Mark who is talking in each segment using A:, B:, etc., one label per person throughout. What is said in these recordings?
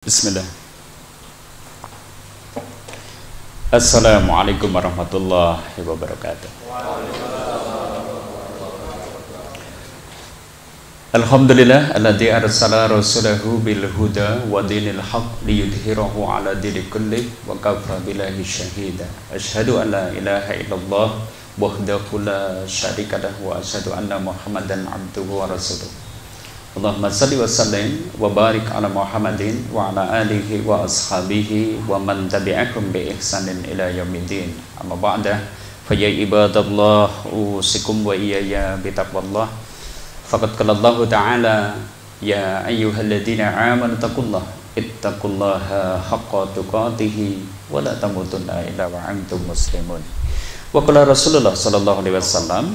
A: Bismillah. Assalamualaikum warahmatullahi wabarakatuh. Alhamdulillah alladzi arsala rasulahu bil huda wa dinil haqq liyudhhirahu ala dini kulli wa kafa billahi syahida. Asyhadu an la ilaha illallah wahdahu la syarika lahu wa asyhadu anna Muhammadan abduhu wa rasuluh. Allahumma salli wa sallim wa barik ala Muhammadin wa ala alihi wa ashabihi wa man tabi'akum bi ihsanin ila yaumiddin. Amma ba'da, fa ya ibadallah usikum wa iyaya bi taqwallah. Faqad qala Allah ta'ala ya ayyuhalladzina amanu taqullaha ittaqullaha haqqa tuqatih wa la tamutunna illa wa antum muslimun. Wa qala Rasulullah sallallahu alaihi wasallam,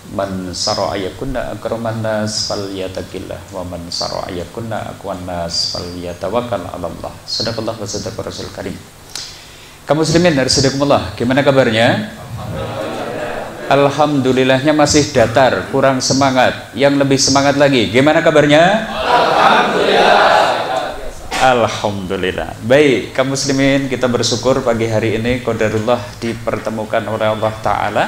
A: man saro ayakunna akraman nas falyattaqillah wa man saro ayakunna aqwan nas falyatawakkal 'ala Allah. Sadaqallah wa sadaqa Rasul Karim. Kaum muslimin hafizakumullah, gimana kabarnya? Alhamdulillahnya masih datar, kurang semangat. Yang lebih semangat lagi, gimana kabarnya? Alhamdulillah. Baik, kaum muslimin, kita bersyukur pagi hari ini qadarullah dipertemukan oleh Allah Ta'ala.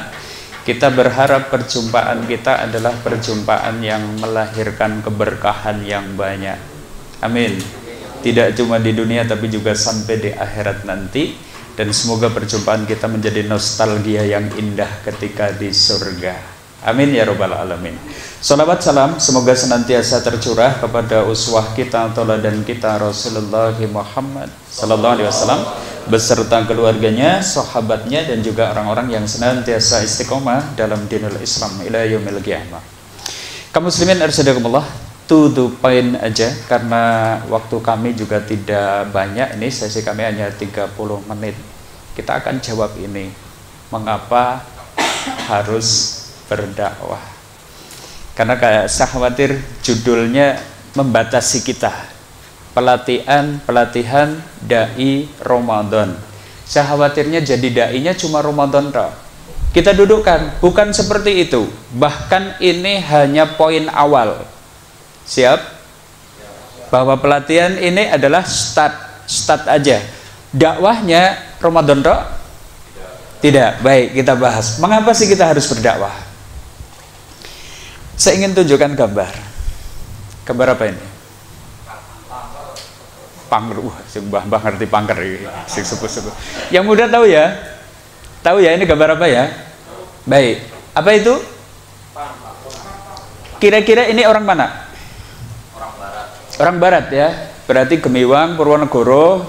A: Kita berharap perjumpaan kita adalah perjumpaan yang melahirkan keberkahan yang banyak. Amin. Tidak cuma di dunia tapi juga sampai di akhirat nanti. Dan semoga perjumpaan kita menjadi nostalgia yang indah ketika di surga. Amin ya rabbal alamin. Salawat salam semoga senantiasa tercurah kepada uswah kita, tauladan kita, Rasulullah Muhammad sallallahu alaihi wasallam, beserta keluarganya, sahabatnya, dan juga orang-orang yang senantiasa istiqomah dalam dinul Islam ila yaumil qiyamah. Kaum muslimin arsyadakumullah, to the point aja karena waktu kami juga tidak banyak. Ini sesi kami hanya 30 menit. Kita akan jawab ini, mengapa harus berdakwah. Karena kayak saya khawatir judulnya membatasi kita. Pelatihan dai Ramadan. Saya khawatirnya jadi dainya cuma Ramadan toh. Kita dudukkan, bukan seperti itu. Bahkan ini hanya poin awal. Siap? Bahwa pelatihan ini adalah start aja. Dakwahnya Ramadan toh? Tidak. Baik, kita bahas. Mengapa sih kita harus berdakwah? Saya ingin tunjukkan gambar. Gambar apa ini? Pangker, mbah ngerti pangker ini, sepuh-sepuh. Yang muda tahu ya? Tahu ya ini gambar apa ya? Baik. Apa itu? Kira-kira ini orang mana? Orang barat ya. Berarti Gemiwang, Purwonegoro,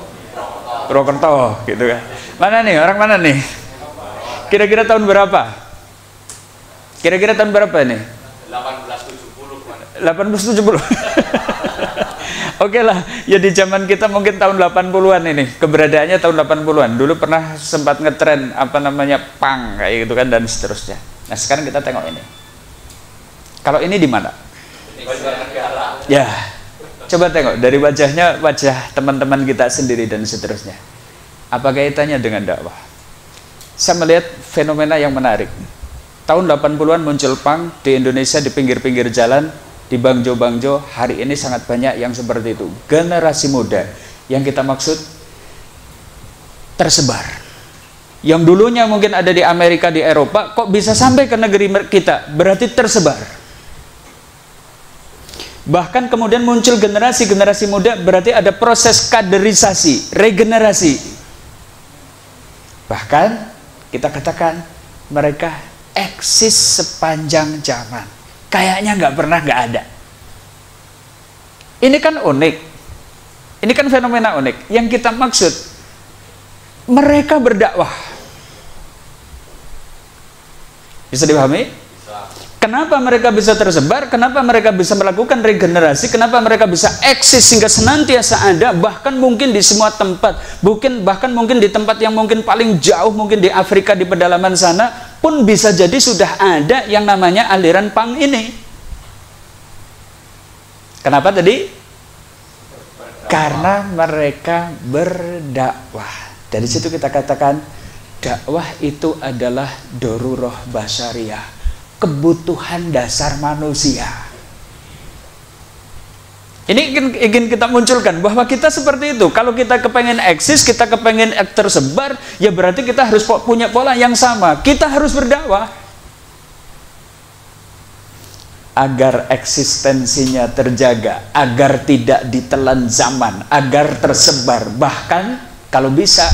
A: Purwokerto gitu kan. Mana nih? Orang mana nih? Kira-kira tahun berapa? Kira-kira tahun berapa ini? 1870. 1870. Oke lah, ya di zaman kita mungkin tahun 80-an ini, keberadaannya tahun 80-an. Dulu pernah sempat ngetren apa namanya punk kayak gitu kan, dan seterusnya. Nah sekarang kita tengok ini. Kalau ini di mana? Ya, coba tengok dari wajahnya, wajah teman-teman kita sendiri dan seterusnya. Apa kaitannya dengan dakwah? Saya melihat fenomena yang menarik. Tahun 80-an muncul punk di Indonesia, di pinggir-pinggir jalan, di bangjo-bangjo. Hari ini sangat banyak yang seperti itu. Generasi muda yang kita maksud tersebar. Yang dulunya mungkin ada di Amerika, di Eropa, kok bisa sampai ke negeri kita? Berarti tersebar. Bahkan kemudian muncul generasi-generasi muda, berarti ada proses kaderisasi, regenerasi. Bahkan kita katakan mereka eksis sepanjang zaman. Kayaknya nggak ada. Ini kan unik. Ini kan fenomena unik. Yang kita maksud, mereka berdakwah. Bisa dipahami? Kenapa mereka bisa tersebar? Kenapa mereka bisa melakukan regenerasi? Kenapa mereka bisa eksis sehingga senantiasa ada? Bahkan mungkin di semua tempat. Bahkan mungkin di tempat yang mungkin paling jauh, mungkin di Afrika, di pedalaman sana, pun bisa jadi sudah ada yang namanya aliran punk ini. Kenapa tadi? Karena mereka berdakwah. Dari situ kita katakan dakwah itu adalah darurah basyariyah, kebutuhan dasar manusia. Ini ingin kita munculkan bahwa kita seperti itu. Kalau kita kepengen eksis, kita kepengen tersebar, ya berarti kita harus punya pola yang sama. Kita harus berdakwah agar eksistensinya terjaga, agar tidak ditelan zaman, agar tersebar, bahkan kalau bisa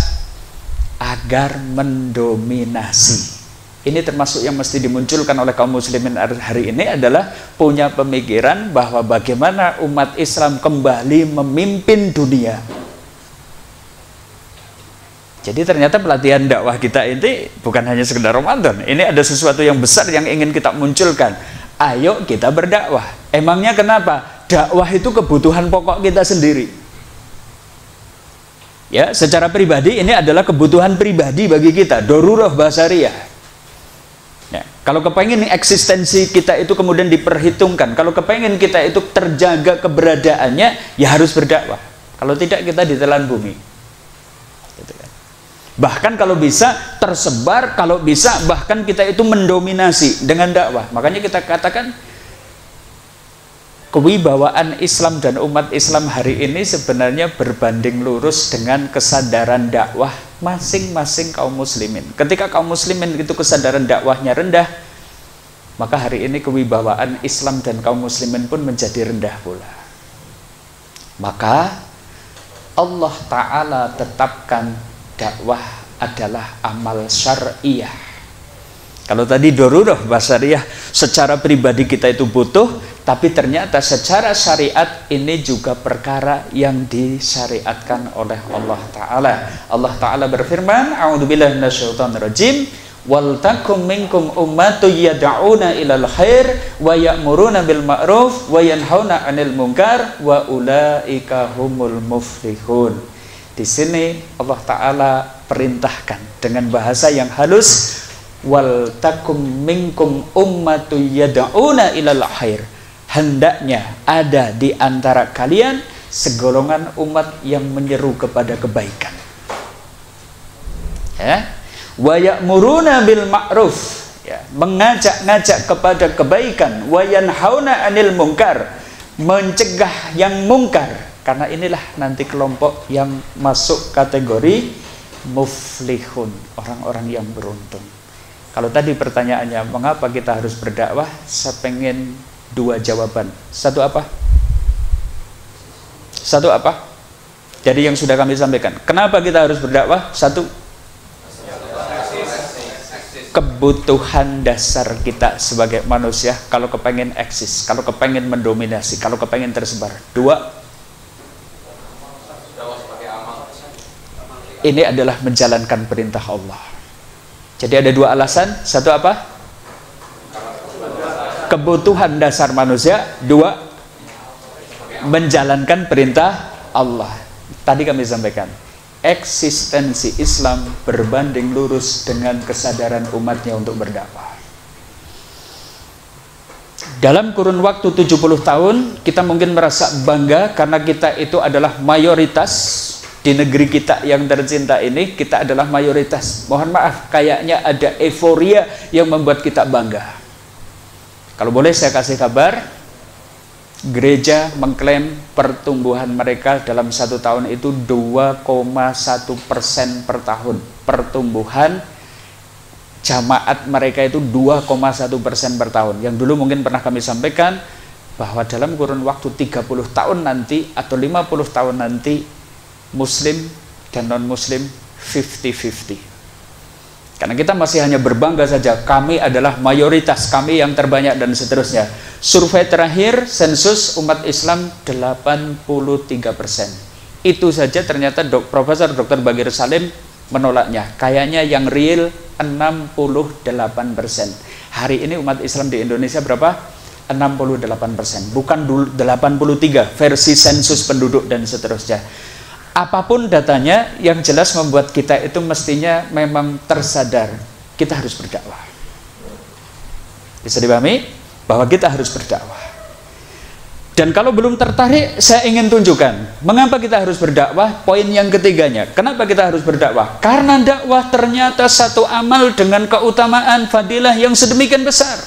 A: agar mendominasi. Ini termasuk yang mesti dimunculkan oleh kaum muslimin hari ini adalah punya pemikiran bahwa bagaimana umat Islam kembali memimpin dunia. Jadi ternyata pelatihan dakwah kita ini bukan hanya sekedar Ramadan. Ini ada sesuatu yang besar yang ingin kita munculkan. Ayo kita berdakwah. Emangnya kenapa? Dakwah itu kebutuhan pokok kita sendiri. Ya, secara pribadi ini adalah kebutuhan pribadi bagi kita. Darurah basariyah. Ya, kalau kepengen eksistensi kita itu kemudian diperhitungkan, kalau kepengen kita itu terjaga keberadaannya, ya harus berdakwah. Kalau tidak kita ditelan bumi. Gitu kan. Bahkan kalau bisa tersebar, kalau bisa bahkan kita itu mendominasi dengan dakwah. Makanya kita katakan kewibawaan Islam dan umat Islam hari ini sebenarnya berbanding lurus dengan kesadaran dakwah masing-masing kaum muslimin. Ketika kaum muslimin itu kesadaran dakwahnya rendah, maka hari ini kewibawaan Islam dan kaum muslimin pun menjadi rendah pula. Maka Allah Ta'ala tetapkan dakwah adalah amal syar'iyah. Kalau tadi darurah basariyah, secara pribadi kita itu butuh, tapi ternyata secara syariat ini juga perkara yang disyariatkan oleh Allah Ta'ala. Allah Ta'ala berfirman, a'udzubillahi minasyaitonirrajim, wal takum minkum ummatun yad'una ilal khair wa ya'muruna bil ma'ruf wa yanhauna 'anil munkar wa ulaika humul muflihun. Di sini Allah Ta'ala perintahkan dengan bahasa yang halus, wal takum minkum ummatun yad'una ilal khair. Hendaknya ada di antara kalian segolongan umat yang menyeru kepada kebaikan. Ya. Wa ya'muruna bil ma'ruf, ya, mengajak-ngajak kepada kebaikan, wa yanhauna 'anil munkar, mencegah yang mungkar. Karena inilah nanti kelompok yang masuk kategori muflihun, orang-orang yang beruntung. Kalau tadi pertanyaannya mengapa kita harus berdakwah, saya pengen dua jawaban. Satu apa? Satu apa? Jadi yang sudah kami sampaikan. Kenapa kita harus berdakwah? Satu, kebutuhan dasar kita sebagai manusia kalau kepengen eksis, kalau kepengen mendominasi, kalau kepengen tersebar. Dua, ini adalah menjalankan perintah Allah. Jadi ada dua alasan. Satu apa? Kebutuhan dasar manusia. Dua, menjalankan perintah Allah. Tadi kami sampaikan, eksistensi Islam berbanding lurus dengan kesadaran umatnya untuk berdakwah. Dalam kurun waktu 70 tahun, kita mungkin merasa bangga karena kita itu adalah mayoritas. Di negeri kita yang tercinta ini, kita adalah mayoritas. Mohon maaf, kayaknya ada euforia yang membuat kita bangga. Kalau boleh saya kasih kabar, gereja mengklaim pertumbuhan mereka dalam 1 tahun itu 2,1% per tahun. Pertumbuhan jamaat mereka itu 2,1% per tahun. Yang dulu mungkin pernah kami sampaikan bahwa dalam kurun waktu 30 tahun nanti atau 50 tahun nanti, Muslim dan non-Muslim 50-50. Karena kita masih hanya berbangga saja, kami adalah mayoritas, kami yang terbanyak dan seterusnya. Survei terakhir sensus umat Islam 83%. Itu saja ternyata Profesor Dr. Bagir Salim menolaknya. Kayaknya yang real 68%. Hari ini umat Islam di Indonesia berapa? 68%. Bukan 83 versi sensus penduduk dan seterusnya. Apapun datanya, yang jelas membuat kita itu mestinya memang tersadar kita harus berdakwah. Bisa dipahami bahwa kita harus berdakwah. Dan kalau belum tertarik, saya ingin tunjukkan mengapa kita harus berdakwah. Poin yang ketiganya, kenapa kita harus berdakwah? Karena dakwah ternyata satu amal dengan keutamaan fadilah yang sedemikian besar.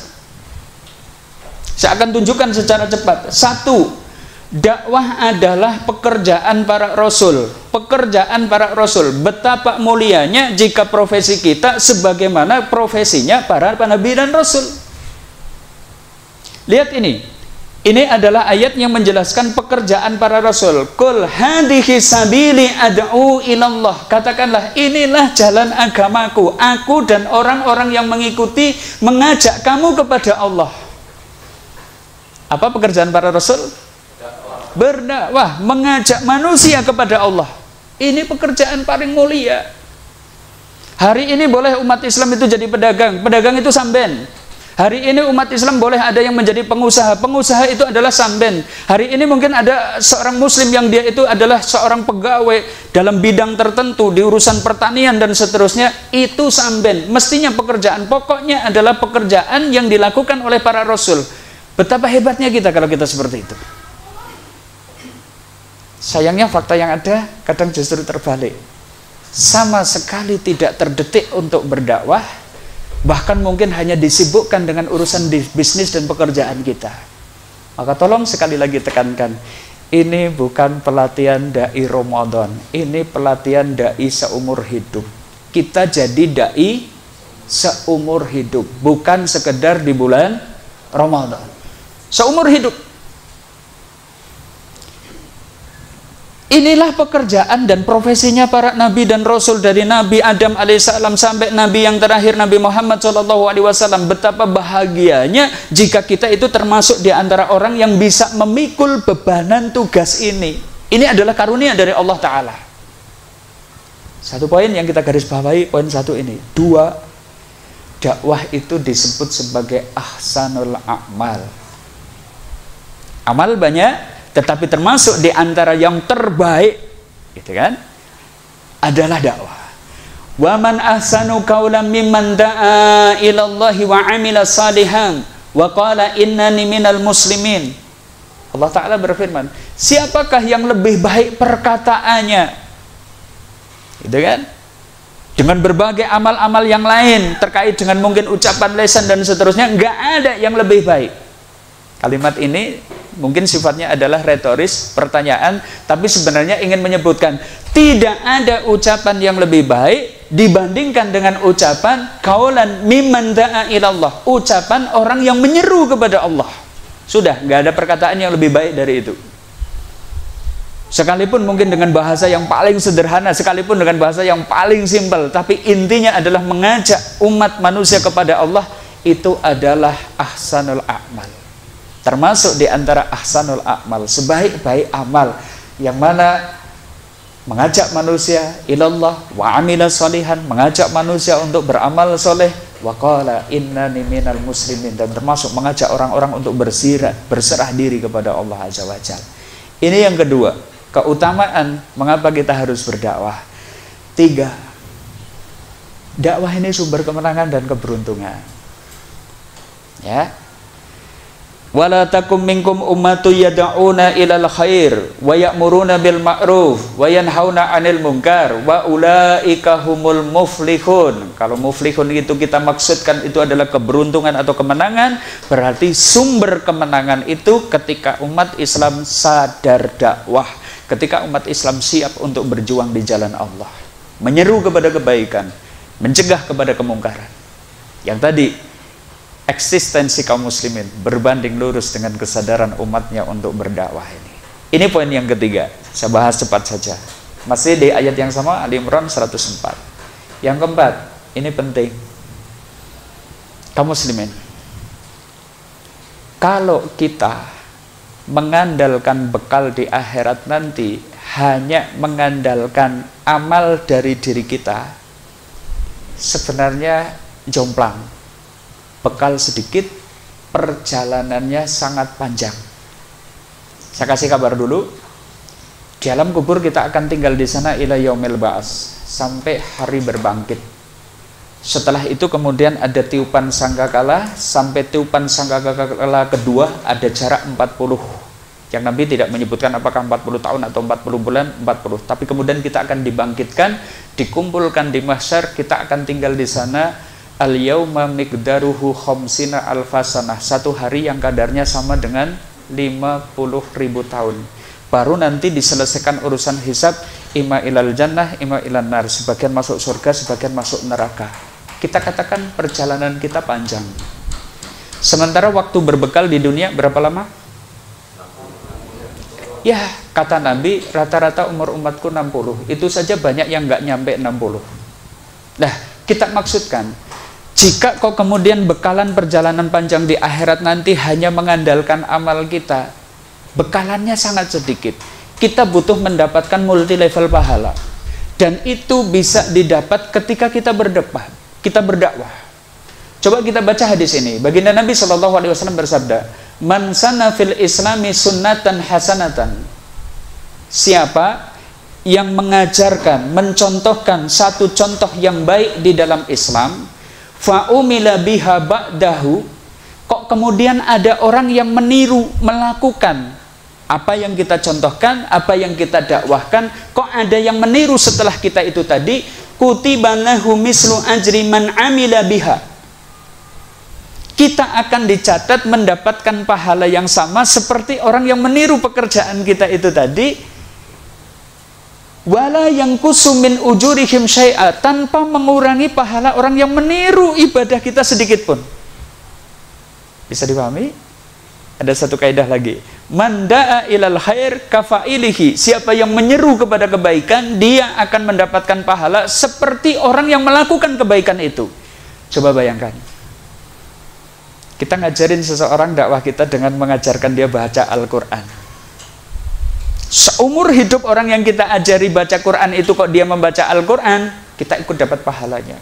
A: Saya akan tunjukkan secara cepat. Satu, dakwah adalah pekerjaan para rasul. Pekerjaan para rasul. Betapa mulianya jika profesi kita sebagaimana profesinya para nabi dan rasul. Lihat ini. Ini adalah ayat yang menjelaskan pekerjaan para rasul. Qul hadhihi sabili ad'u ilallah. Katakanlah, inilah jalan agamaku. Aku dan orang-orang yang mengikuti mengajak kamu kepada Allah. Apa pekerjaan para rasul? Berdakwah, mengajak manusia kepada Allah. Ini pekerjaan paling mulia. Hari ini boleh umat Islam itu jadi pedagang. Pedagang itu samben. Hari ini umat Islam boleh ada yang menjadi pengusaha. Pengusaha itu adalah samben. Hari ini mungkin ada seorang muslim yang dia itu adalah seorang pegawai dalam bidang tertentu di urusan pertanian dan seterusnya. Itu samben. Mestinya pekerjaan pokoknya adalah pekerjaan yang dilakukan oleh para rasul. Betapa hebatnya kita kalau kita seperti itu. Sayangnya fakta yang ada kadang justru terbalik. Sama sekali tidak terdetik untuk berdakwah. Bahkan mungkin hanya disibukkan dengan urusan bisnis dan pekerjaan kita. Maka tolong sekali lagi tekankan, ini bukan pelatihan dai Ramadan, ini pelatihan dai seumur hidup. Kita jadi dai seumur hidup, bukan sekedar di bulan Ramadan. Seumur hidup. Inilah pekerjaan dan profesinya para nabi dan rasul, dari Nabi Adam alaihissalam sampai nabi yang terakhir Nabi Muhammad SAW. Betapa bahagianya jika kita itu termasuk di antara orang yang bisa memikul bebanan tugas ini. Ini adalah karunia dari Allah Ta'ala. Satu poin yang kita garis bawahi, poin satu ini. Dua, dakwah itu disebut sebagai ahsanul a'mal. Amal banyak, tetapi termasuk di antara yang terbaik, gitu kan, adalah dakwah. Wa man ahsanu qawlan mimman da'a ilallahi wa 'amila salihan wa qala innani minal muslimin. Allah Ta'ala berfirman, siapakah yang lebih baik perkataannya, gitu kan, dengan berbagai amal-amal yang lain terkait dengan mungkin ucapan lisan dan seterusnya, nggak ada yang lebih baik. Kalimat ini mungkin sifatnya adalah retoris, pertanyaan, tapi sebenarnya ingin menyebutkan tidak ada ucapan yang lebih baik dibandingkan dengan ucapan qaulan mimman da'a ilallah, ucapan orang yang menyeru kepada Allah. Sudah, nggak ada perkataan yang lebih baik dari itu. Sekalipun mungkin dengan bahasa yang paling sederhana, sekalipun dengan bahasa yang paling simpel, tapi intinya adalah mengajak umat manusia kepada Allah, itu adalah ahsanul a'mal. Termasuk di antara ahsanul a'mal, sebaik-baik amal, yang mana mengajak manusia ilallah wa amila salihan, mengajak manusia untuk beramal soleh, wa qala innani minal muslimin, dan termasuk mengajak orang-orang untuk berserah diri kepada Allah Azza wa Jalla. Ini yang kedua, keutamaan mengapa kita harus berdakwah. Tiga, dakwah ini sumber kemenangan dan keberuntungan. Ya. Wala takum minkum ummatu yad'una ilal khair wa ya'muruna bil ma'ruf wa yanhauna 'anil munkar wa ulaika humul muflihun. Kalau muflihun itu kita maksudkan itu adalah keberuntungan atau kemenangan, berarti sumber kemenangan itu ketika umat Islam sadar dakwah, ketika umat Islam siap untuk berjuang di jalan Allah, menyeru kepada kebaikan, mencegah kepada kemungkaran. Yang tadi, eksistensi kaum muslimin berbanding lurus dengan kesadaran umatnya untuk berdakwah ini. Ini poin yang ketiga, saya bahas cepat saja. Masih di ayat yang sama, Ali Imran 104. Yang keempat, ini penting. Kaum muslimin, kalau kita mengandalkan bekal di akhirat nanti, hanya mengandalkan amal dari diri kita, sebenarnya jomplang. Bekal sedikit, perjalanannya sangat panjang. Saya kasih kabar dulu. Di alam kubur kita akan tinggal di sana ila yaumil ba'ats, sampai hari berbangkit. Setelah itu kemudian ada tiupan sangkakala, sampai tiupan sangkakala kedua ada jarak 40. Yang Nabi tidak menyebutkan apakah 40 tahun atau 40 bulan, 40. Tapi kemudian kita akan dibangkitkan, dikumpulkan di mahsyar, kita akan tinggal di sana. Al-yauma miqdaruhu khamsina alfasanah, satu hari yang kadarnya sama dengan 50.000 tahun. Baru nanti diselesaikan urusan hisab, ima ilal jannah, ima ilan nar. Sebagian masuk surga, sebagian masuk neraka. Kita katakan perjalanan kita panjang. Sementara waktu berbekal di dunia berapa lama? Ya, kata Nabi, rata-rata umur umatku 60. Itu saja banyak yang nggak nyampe 60. Nah, kita maksudkan, jika kau kemudian bekalan perjalanan panjang di akhirat nanti hanya mengandalkan amal kita, bekalannya sangat sedikit. Kita butuh mendapatkan multi level pahala. Dan itu bisa didapat ketika kita berdakwah. Coba kita baca hadis ini. Baginda Nabi SAW bersabda, "Man sana fil islami sunnatan hasanatan." Siapa yang mengajarkan, mencontohkan satu contoh yang baik di dalam Islam, fa umila biha ba'dahu, kok kemudian ada orang yang meniru, melakukan apa yang kita contohkan, apa yang kita dakwahkan, kok ada yang meniru setelah kita itu tadi, kutiba lahu mislu ajri man amila biha. Kita akan dicatat mendapatkan pahala yang sama seperti orang yang meniru pekerjaan kita itu tadi, wala yang kusumin ujurihim syai'a, tanpa mengurangi pahala orang yang meniru ibadah kita sedikit pun. Bisa dipahami? Ada satu kaidah lagi. Man da'a ilal khair kafailihi. Siapa yang menyeru kepada kebaikan, dia akan mendapatkan pahala seperti orang yang melakukan kebaikan itu. Coba bayangkan. Kita ngajarin seseorang dakwah kita dengan mengajarkan dia baca Al-Quran. Seumur hidup orang yang kita ajari baca Quran itu, kok dia membaca Al-Quran, kita ikut dapat pahalanya.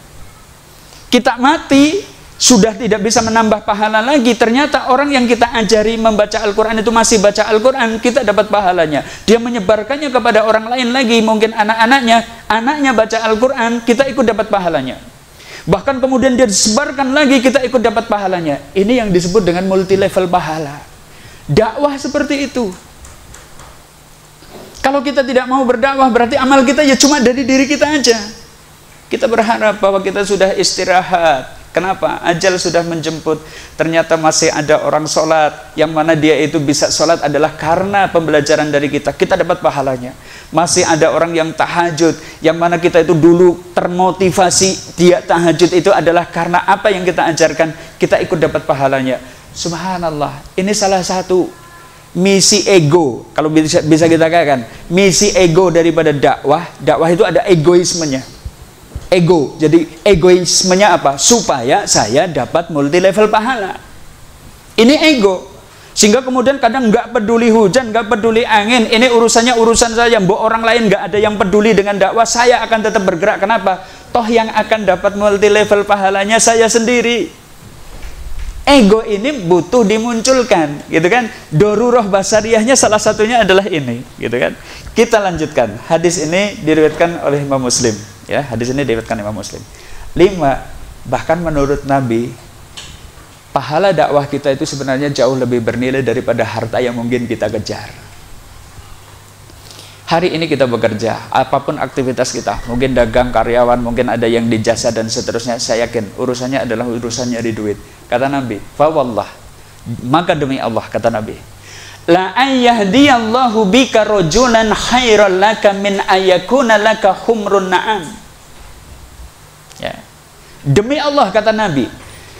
A: Kita mati, sudah tidak bisa menambah pahala lagi. Ternyata orang yang kita ajari membaca Al-Quran itu masih baca Al-Quran, kita dapat pahalanya. Dia menyebarkannya kepada orang lain lagi, mungkin anaknya baca Al-Quran, kita ikut dapat pahalanya. Bahkan kemudian dia disebarkan lagi, kita ikut dapat pahalanya. Ini yang disebut dengan multi level pahala. Dakwah seperti itu. Kalau kita tidak mau berdakwah, berarti amal kita ya cuma dari diri kita aja. Kita berharap bahwa kita sudah istirahat. Kenapa? Ajal sudah menjemput. Ternyata masih ada orang sholat, yang mana dia itu bisa sholat adalah karena pembelajaran dari kita. Kita dapat pahalanya. Masih ada orang yang tahajud, yang mana kita itu dulu termotivasi dia tahajud itu adalah karena apa yang kita ajarkan. Kita ikut dapat pahalanya. Subhanallah, ini salah satu misi ego, kalau bisa kita katakan, misi ego daripada dakwah. Dakwah itu ada egoismenya. Ego, jadi egoismenya apa? Supaya saya dapat multi level pahala. Ini ego. Sehingga kemudian kadang nggak peduli hujan, nggak peduli angin, ini urusannya urusan saya. Mbok orang lain nggak ada yang peduli dengan dakwah, saya akan tetap bergerak. Kenapa? Toh yang akan dapat multi level pahalanya saya sendiri. Ego ini butuh dimunculkan, gitu kan? Dorurah basariyahnya salah satunya adalah ini, gitu kan? Kita lanjutkan. Hadis ini diriwayatkan oleh Imam Muslim, ya. Hadis ini diriwayatkan Imam Muslim. 5, bahkan menurut Nabi, pahala dakwah kita itu sebenarnya jauh lebih bernilai daripada harta yang mungkin kita kejar. Hari ini kita bekerja, apapun aktivitas kita, mungkin dagang, karyawan, mungkin ada yang di jasa dan seterusnya, saya yakin urusannya adalah urusan nyari duit. Kata Nabi, fa wallah, maka demi Allah, kata Nabi, la ayyahdiyallahu bika rajulan khairal laka min ayakuna laka humrun na'am. Ya. Demi Allah, kata Nabi,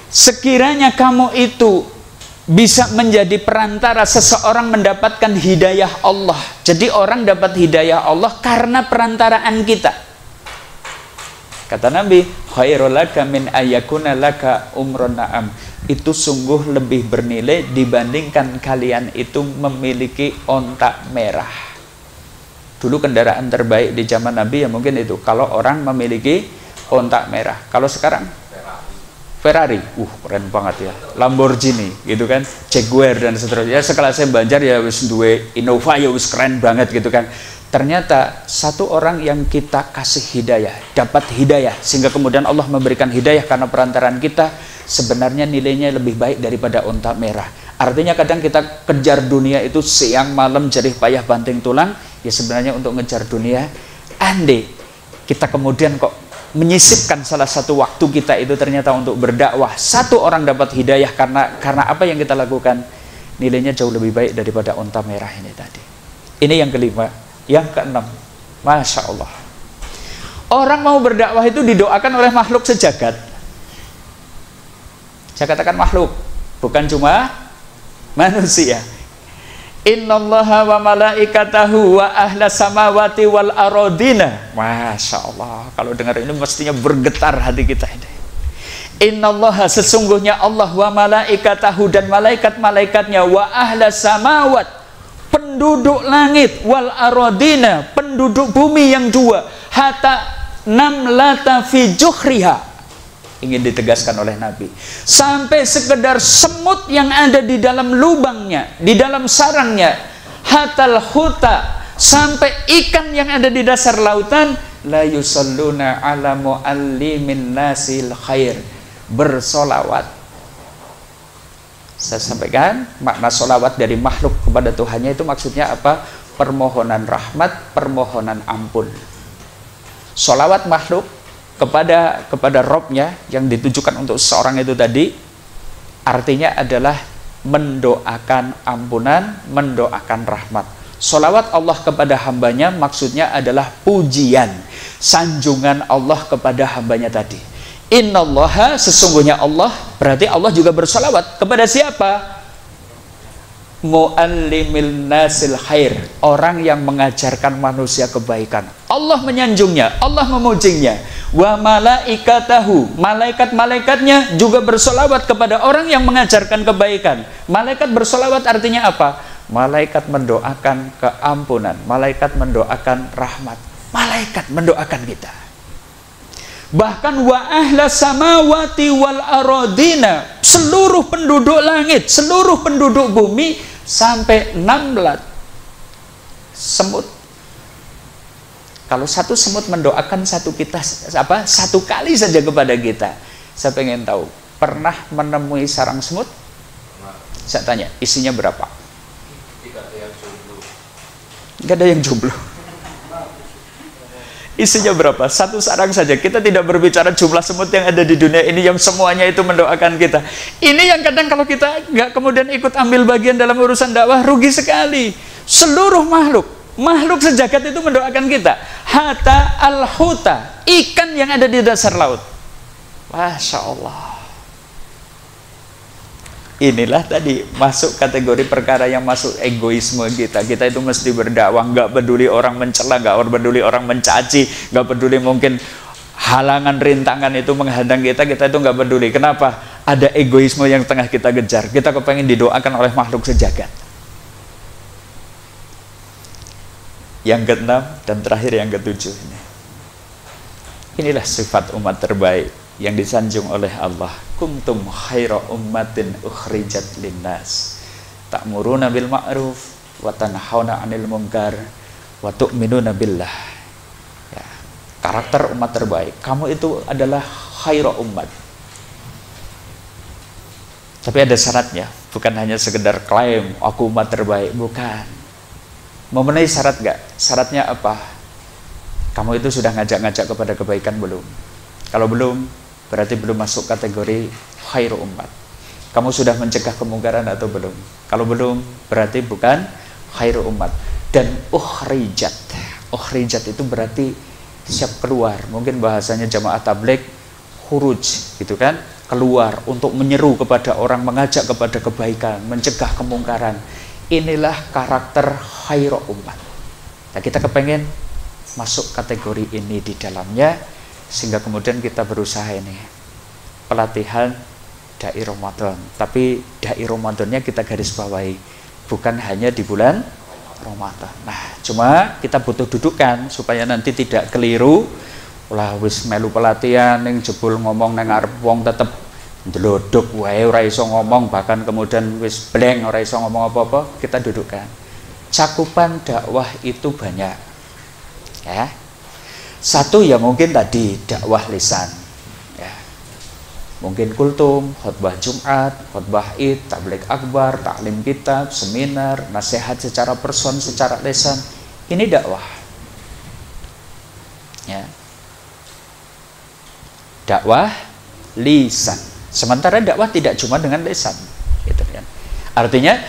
A: sekiranya kamu itu bisa menjadi perantara seseorang mendapatkan hidayah Allah. Jadi orang dapat hidayah Allah karena perantaraan kita. Kata Nabi, khairul laka min ayakuna laka umrun na'am. Itu sungguh lebih bernilai dibandingkan kalian itu memiliki onta merah. Dulu kendaraan terbaik di zaman Nabi ya mungkin itu, kalau orang memiliki onta merah. Kalau sekarang Ferrari, keren banget ya, Lamborghini, gitu kan, Jaguar dan seterusnya. Sekelasnya Banjar ya wis duwe Innova ya wis keren banget, gitu kan. Ternyata satu orang yang kita kasih hidayah, dapat hidayah, sehingga kemudian Allah memberikan hidayah karena perantaraan kita, sebenarnya nilainya lebih baik daripada onta merah. Artinya kadang kita kejar dunia itu siang malam jerih payah banting tulang, ya sebenarnya untuk ngejar dunia. Andai kita kemudian kok menyisipkan salah satu waktu kita itu ternyata untuk berdakwah, satu orang dapat hidayah karena apa yang kita lakukan, nilainya jauh lebih baik daripada unta merah ini tadi. Ini yang kelima. Yang keenam, Masya Allah, orang mau berdakwah itu didoakan oleh makhluk sejagat. Saya katakan makhluk, bukan cuma manusia. Innallaha wa malaikatahu wa ahlas samawati wal aradina. Masya Allah, kalau dengar ini mestinya bergetar hati kita ini. Innallaha, sesungguhnya Allah, wa malaikatahu, dan malaikat-malaikatnya, wa ahlas samawat, penduduk langit, wal aradina, penduduk bumi yang dua, hatta namlata fi juhriha, ingin ditegaskan oleh Nabi, sampai sekedar semut yang ada di dalam lubangnya, di dalam sarangnya, hatal huta, sampai ikan yang ada di dasar lautan, la yusalluna ala muallimin nasil khair, bersolawat. Saya sampaikan makna solawat dari makhluk kepada Tuhannya itu maksudnya apa? Permohonan rahmat, permohonan ampun. Solawat makhluk kepada Robnya yang ditujukan untuk seseorang itu tadi, artinya adalah mendoakan ampunan, mendoakan rahmat. Solawat Allah kepada hambanya maksudnya adalah pujian, sanjungan Allah kepada hambanya tadi. Innallaha, sesungguhnya Allah, berarti Allah juga bersolawat kepada siapa? Muallimil nasil khair, orang yang mengajarkan manusia kebaikan. Allah menyanjungnya, Allah memujinya. Wa malaikatahu, malaikat-malaikatnya juga bersolawat kepada orang yang mengajarkan kebaikan. Malaikat bersolawat artinya apa? Malaikat mendoakan keampunan, malaikat mendoakan rahmat, malaikat mendoakan kita. Bahkan wa ahla samawati wal aradina, seluruh penduduk langit, seluruh penduduk bumi, sampai namlat, semut. Kalau satu semut mendoakan satu kali saja kepada kita. Saya pengen tahu, pernah menemui sarang semut? Saya tanya, isinya berapa? Tidak ada yang jomblo. Isinya berapa? Satu sarang saja. Kita tidak berbicara jumlah semut yang ada di dunia ini yang semuanya itu mendoakan kita. Ini yang kadang kalau kita nggak kemudian ikut ambil bagian dalam urusan dakwah, rugi sekali. Seluruh makhluk sejagat itu mendoakan kita. Hatta al-huta, ikan yang ada di dasar laut. Masya Allah. Inilah tadi masuk kategori perkara yang masuk egoisme kita. Kita itu mesti berdakwah, nggak peduli orang mencela, nggak peduli orang mencaci, nggak peduli mungkin halangan rintangan itu menghadang kita itu nggak peduli. Kenapa? Ada egoisme yang tengah kita kejar. Kita kepengen didoakan oleh makhluk sejagat. Yang keenam dan terakhir yang ketujuh ini. Inilah sifat umat terbaik yang disanjung oleh Allah. Kuntum khaira ummatin ukhrijat linnas ta'muruna bil ma'ruf wa tanhauna 'anil munkar wa tu'minuna billah. Ya, karakter umat terbaik. Kamu itu adalah khaira ummat. Tapi ada syaratnya, bukan hanya sekedar klaim aku umat terbaik, bukan. Memenuhi syarat gak? Syaratnya apa? Kamu itu sudah ngajak-ngajak kepada kebaikan belum? Kalau belum, berarti belum masuk kategori khairu umat. Kamu sudah mencegah kemungkaran atau belum? Kalau belum, berarti bukan khairu umat. Dan ukhrijat itu berarti siap keluar. Mungkin bahasanya jamaah tabligh, khuruj gitu kan, keluar untuk menyeru kepada orang, mengajak kepada kebaikan, mencegah kemungkaran. Inilah karakter khairu umat. Nah, kita kepengen masuk kategori ini di dalamnya, sehingga kemudian kita berusaha ini pelatihan dai Ramadan, tapi dai Ramadannya kita garis bawahi, bukan hanya di bulan Ramadan. Nah, cuma kita butuh dudukan supaya nanti tidak keliru. Lah wis melu pelatihan ning jebul ngomong nang arep wong tetep ndelodok wae ora iso ngomong, bahkan kemudian wis blank ora iso ngomong apa-apa. Kita dudukkan. Cakupan dakwah itu banyak. Ya. Satu ya mungkin tadi dakwah lisan, ya. Mungkin kultum, khutbah Jumat, khutbah Id, tabligh akbar, taklim kitab, seminar, nasihat secara person, secara lisan. Ini dakwah, ya. Dakwah lisan. Sementara dakwah tidak cuma dengan lisan, gitu kan. Artinya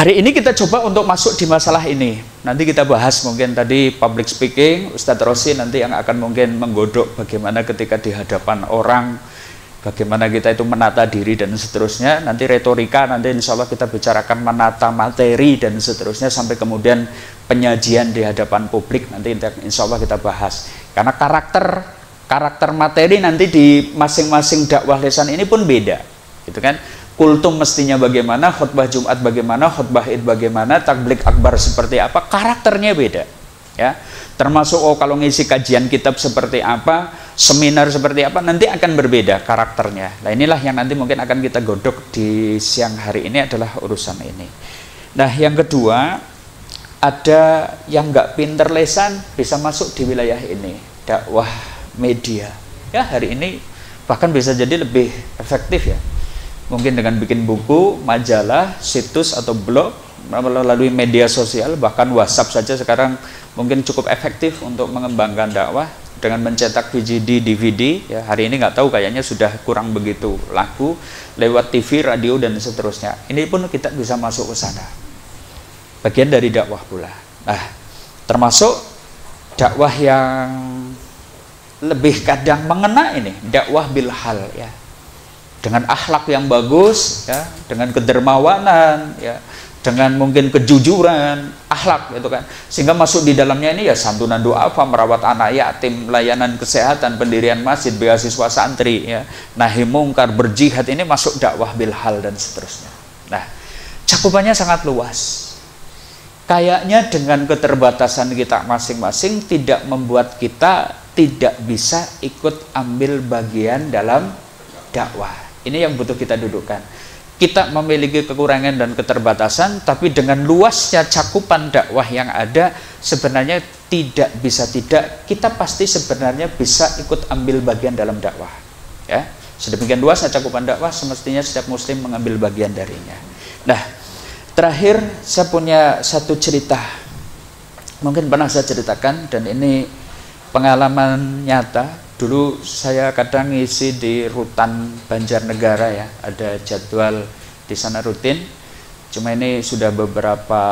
A: hari ini kita coba untuk masuk di masalah ini. Nanti kita bahas mungkin tadi public speaking, Ustadz Rosi nanti yang akan mungkin menggodok bagaimana ketika di hadapan orang, bagaimana kita itu menata diri dan seterusnya. Nanti retorika, nanti insya Allah kita bicarakan menata materi dan seterusnya, sampai kemudian penyajian di hadapan publik nanti insya Allah kita bahas. Karena karakter materi nanti di masing-masing dakwah lisan ini pun beda, gitu kan? Kultum mestinya bagaimana, khutbah Jumat bagaimana, khutbah Id bagaimana, takblik akbar seperti apa, karakternya beda, ya. Termasuk kalau ngisi kajian kitab seperti apa, seminar seperti apa, nanti akan berbeda karakternya. Nah inilah yang nanti mungkin akan kita godok di siang hari ini adalah urusan ini. Nah yang kedua, ada yang nggak pinter lesan bisa masuk di wilayah ini, dakwah media. Ya hari ini bahkan bisa jadi lebih efektif ya. Mungkin dengan bikin buku, majalah, situs atau blog, melalui media sosial, bahkan WhatsApp saja sekarang mungkin cukup efektif untuk mengembangkan dakwah dengan mencetak VCD, DVD. Ya, hari ini nggak tahu kayaknya sudah kurang begitu laku, lewat TV, radio dan seterusnya. Ini pun kita bisa masuk ke sana. Bagian dari dakwah pula. Nah, termasuk dakwah yang lebih kadang mengena ini, dakwah bilhal ya. Dengan akhlak yang bagus, ya, dengan kedermawanan, ya, dengan mungkin kejujuran, akhlak, gitu kan, sehingga masuk di dalamnya ini ya santunan duafa, merawat anak yatim, layanan kesehatan, pendirian masjid, beasiswa santri, ya, nahi mungkar, berjihad, ini masuk dakwah bilhal dan seterusnya. Nah, cakupannya sangat luas. Kayaknya dengan keterbatasan kita masing-masing tidak membuat kita tidak bisa ikut ambil bagian dalam dakwah. Ini yang butuh kita dudukkan. Kita memiliki kekurangan dan keterbatasan, tapi dengan luasnya cakupan dakwah yang ada, sebenarnya tidak bisa tidak, kita pasti sebenarnya bisa ikut ambil bagian dalam dakwah. Ya, sedemikian luasnya cakupan dakwah, semestinya setiap muslim mengambil bagian darinya. Nah, terakhir saya punya satu cerita, mungkin pernah saya ceritakan, dan ini pengalaman nyata. Dulu saya kadang ngisi di rutan Banjarnegara ya, ada jadwal di sana rutin. Cuma ini sudah beberapa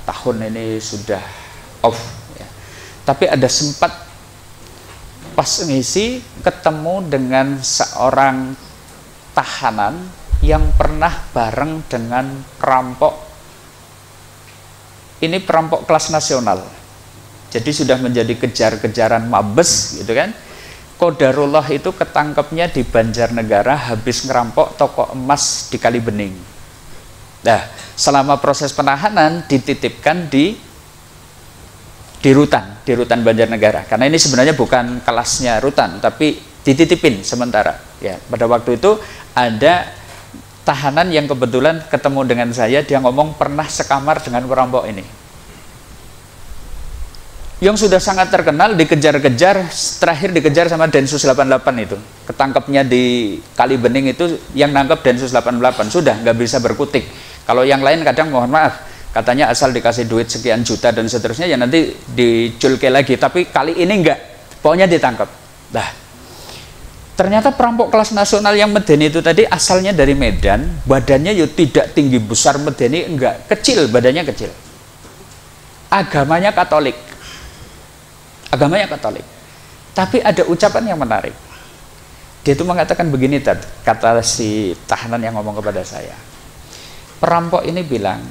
A: tahun ini sudah off ya. Tapi ada sempat pas ngisi ketemu dengan seorang tahanan yang pernah bareng dengan perampok. Ini perampok kelas nasional. Jadi sudah menjadi kejar-kejaran Mabes gitu kan. Qadarullah itu ketangkepnya di Banjarnegara habis ngerampok toko emas di Kalibening. Nah, selama proses penahanan dititipkan di rutan Banjarnegara. Karena ini sebenarnya bukan kelasnya rutan, tapi dititipin sementara. Ya, pada waktu itu ada tahanan yang kebetulan ketemu dengan saya, dia ngomong pernah sekamar dengan perampok ini. Yang sudah sangat terkenal, dikejar-kejar, terakhir dikejar sama Densus 88 itu. Ketangkepnya di Kalibening itu, yang nangkep Densus 88, sudah nggak bisa berkutik. Kalau yang lain kadang mohon maaf, katanya asal dikasih duit sekian juta dan seterusnya, ya nanti diculke lagi. Tapi kali ini enggak, pokoknya ditangkap. Nah, ternyata perampok kelas nasional yang medeni itu tadi asalnya dari Medan, badannya ya tidak tinggi besar medeni, enggak, kecil, badannya kecil. Agamanya Katolik. Tapi ada ucapan yang menarik. Dia itu mengatakan begini, kata si tahanan yang ngomong kepada saya. Perampok ini bilang,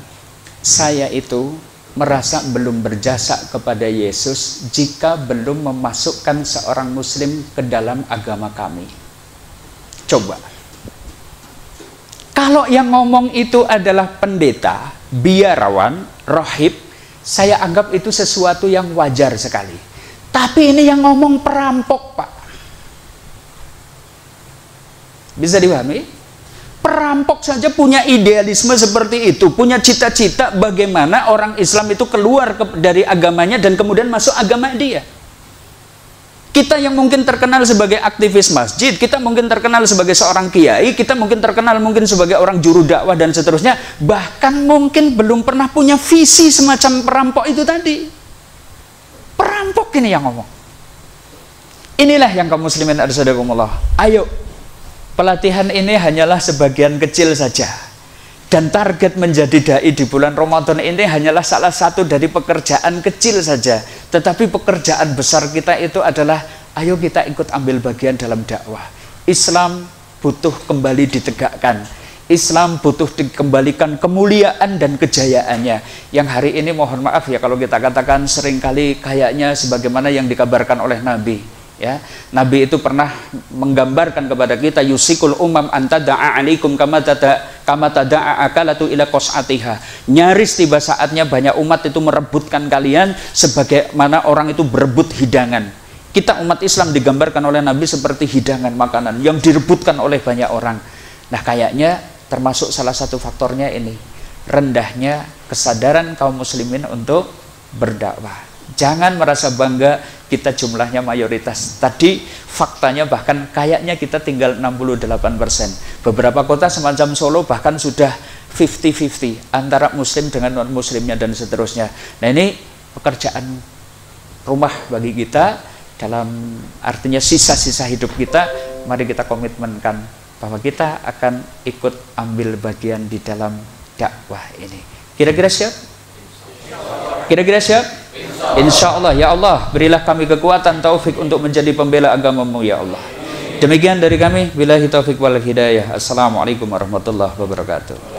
A: saya itu merasa belum berjasa kepada Yesus jika belum memasukkan seorang muslim ke dalam agama kami. Coba. Kalau yang ngomong itu adalah pendeta, biarawan, rohib, saya anggap itu sesuatu yang wajar sekali. Tapi ini yang ngomong perampok, Pak. Bisa dipahami? Perampok saja punya idealisme seperti itu, punya cita-cita bagaimana orang Islam itu keluar dari agamanya dan kemudian masuk agama dia. Kita yang mungkin terkenal sebagai aktivis masjid, kita mungkin terkenal sebagai seorang kiai, kita mungkin terkenal mungkin sebagai orang juru dakwah dan seterusnya, bahkan mungkin belum pernah punya visi semacam perampok itu tadi. Perampok ini yang ngomong. Inilah yang kaum muslimin arsyadakumullah. Ayo, pelatihan ini hanyalah sebagian kecil saja. Dan target menjadi dai di bulan Ramadan ini hanyalah salah satu dari pekerjaan kecil saja. Tetapi pekerjaan besar kita itu adalah, ayo kita ikut ambil bagian dalam dakwah. Islam butuh kembali ditegakkan. Islam butuh dikembalikan kemuliaan dan kejayaannya. Yang hari ini mohon maaf ya kalau kita katakan seringkali kayaknya sebagaimana yang dikabarkan oleh Nabi. Ya, Nabi itu pernah menggambarkan kepada kita, yusikul umam anta da'a alaikum kama tada'a akalatu ila qas'atiha. Nyaris tiba saatnya banyak umat itu merebutkan kalian sebagaimana orang itu berebut hidangan. Kita umat Islam digambarkan oleh Nabi seperti hidangan makanan yang direbutkan oleh banyak orang. Nah, kayaknya termasuk salah satu faktornya ini, rendahnya kesadaran kaum muslimin untuk berdakwah. Jangan merasa bangga kita jumlahnya mayoritas. Tadi faktanya bahkan kayaknya kita tinggal 68%. Beberapa kota semacam Solo bahkan sudah 50-50 antara muslim dengan non muslimnya dan seterusnya. Nah, ini pekerjaan rumah bagi kita, dalam artinya sisa-sisa hidup kita. Mari kita komitmenkan bahwa kita akan ikut ambil bagian di dalam dakwah ini. Kira-kira siap? Kira-kira siap? Insya Allah. Ya Allah, berilah kami kekuatan taufik untuk menjadi pembela agama-Mu ya Allah. Demikian dari kami, billahi taufik wal hidayah. Assalamualaikum warahmatullahi wabarakatuh.